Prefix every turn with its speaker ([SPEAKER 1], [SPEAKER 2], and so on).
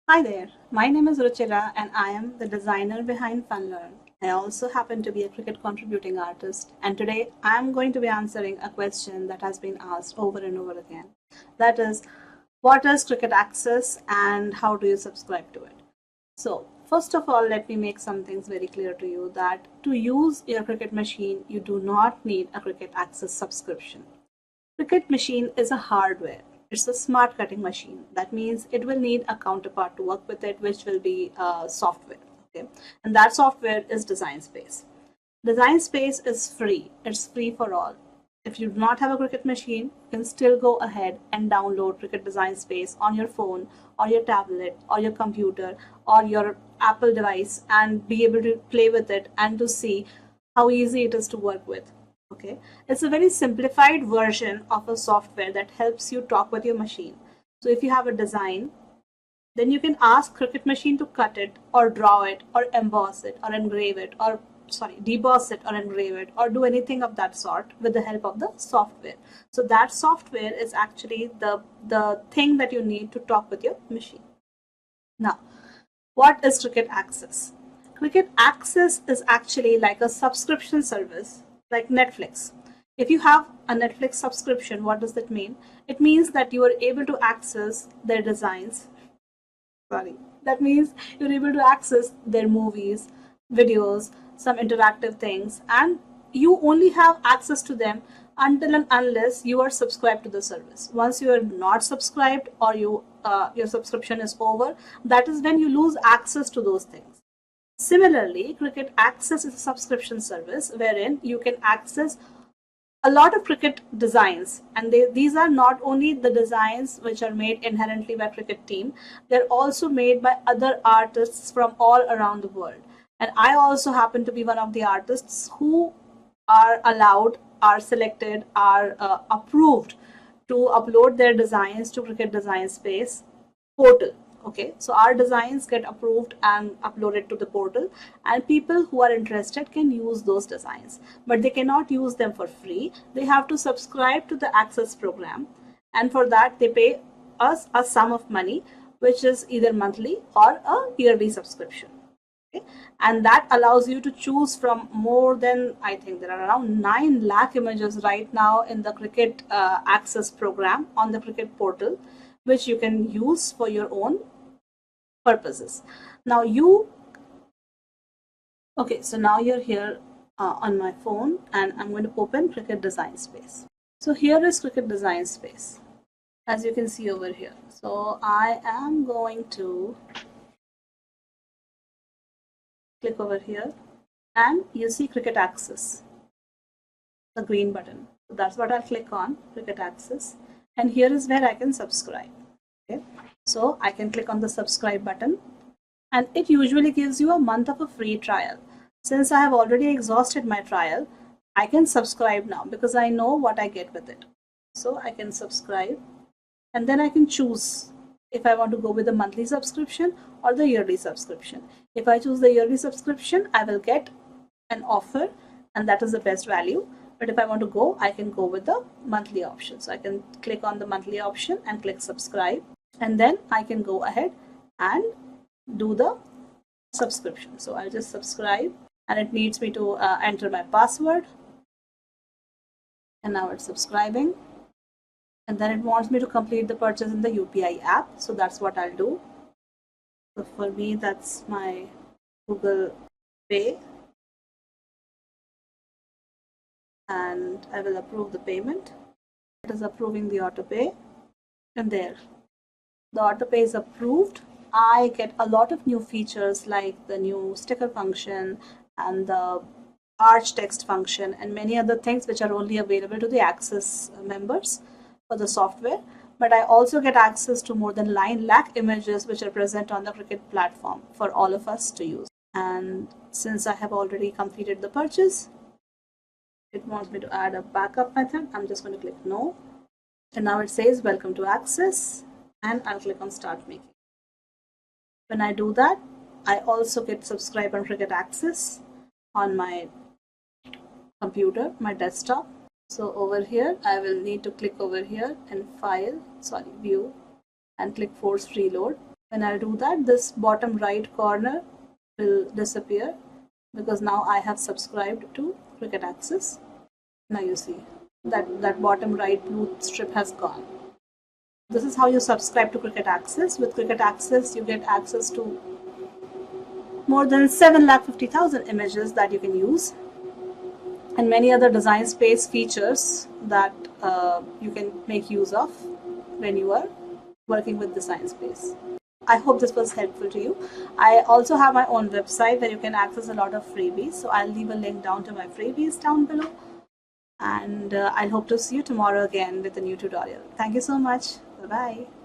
[SPEAKER 1] Hi there, my name is Ruchira and I am the designer behind FunLurn. I also happen to be a Cricut contributing artist, and today I am going to be answering a question that has been asked over and over again. That is, what is Cricut Access and how do you subscribe to it? So, first of all, let me make some things very clear to you that to use your Cricut machine, you do not need a Cricut Access subscription. Cricut machine is a hardware. It's a smart cutting machine. That means it will need a counterpart to work with it, which will be software. Okay, and that software is Design Space. Design Space is free. It's free for all. If you do not have a Cricut machine, you can still go ahead and download Cricut Design Space on your phone or your tablet or your computer or your Apple device and be able to play with it and to see how easy it is to work with. Okay, it's a very simplified version of a software that helps you talk with your machine. So if you have a design, then you can ask Cricut machine to cut it or draw it or emboss it or engrave it or deboss it or engrave it or do anything of that sort with the help of the software. So that software is actually the thing that you need to talk with your machine. Now, what is Cricut Access? Cricut Access is actually like a subscription service like Netflix. If you have a Netflix subscription, what does that mean? It means that you are able to access their designs. That means you're able to access their movies, videos, some interactive things, and you only have access to them until and unless you are subscribed to the service. Once you are not subscribed or your subscription is over, that is when you lose access to those things. Similarly, Cricut Access is a subscription service wherein you can access a lot of Cricut designs, and these are not only the designs which are made inherently by Cricut team, they're also made by other artists from all around the world. And I also happen to be one of the artists who are allowed, are selected, are approved to upload their designs to Cricut Design Space portal. Okay, so our designs get approved and uploaded to the portal, and people who are interested can use those designs, but they cannot use them for free. They have to subscribe to the Access program, and for that they pay us a sum of money, which is either monthly or a yearly subscription. Okay? And that allows you to choose from more than, I think there are around 9 lakh images right now in the Cricut Access program on the Cricut portal, which you can use for your own purposes. Now so now you're here on my phone, and I'm going to open Cricut Design Space. So here is Cricut Design Space, as you can see over here. So I am going to click over here, and you see Cricut Access, the green button. So that's what I'll click on, Cricut Access, and here is where I can subscribe. Okay, so I can click on the subscribe button, and it usually gives you a month of a free trial. Since I have already exhausted my trial, I can subscribe now because I know what I get with it. So I can subscribe, and then I can choose if I want to go with the monthly subscription or the yearly subscription. If I choose the yearly subscription, I will get an offer, and that is the best value. But if I want to go, I can go with the monthly option. So I can click on the monthly option and click subscribe, and then I can go ahead and do the subscription. So I'll just subscribe, and it needs me to enter my password, and now it's subscribing, and then it wants me to complete the purchase in the UPI app. So that's what I'll do. So for me, that's my Google Pay, and I will approve the payment. It is approving the auto pay, and there the auto pay is approved. I get a lot of new features like the new sticker function and the arch text function and many other things which are only available to the Access members for the software. But I also get access to more than 9 lakh images which are present on the Cricut platform for all of us to use. And since I have already completed the purchase, it wants me to add a backup method. I'm just going to click no. And now it says welcome to Access, and I'll click on start making. When I do that, I also get subscribe on Cricut Access on my computer, my desktop. So over here, I will need to click over here and view, and click force reload. When I do that, this bottom right corner will disappear because now I have subscribed to Cricut Access. Now you see that bottom right blue strip has gone. This is how you subscribe to Cricut Access. With Cricut Access, you get access to more than 750,000 images that you can use, and many other design space features that you can make use of when you are working with design space. I hope this was helpful to you. I also have my own website where you can access a lot of freebies. So I'll leave a link down to my freebies down below. And I hope to see you tomorrow again with a new tutorial. Thank you so much. Bye-bye.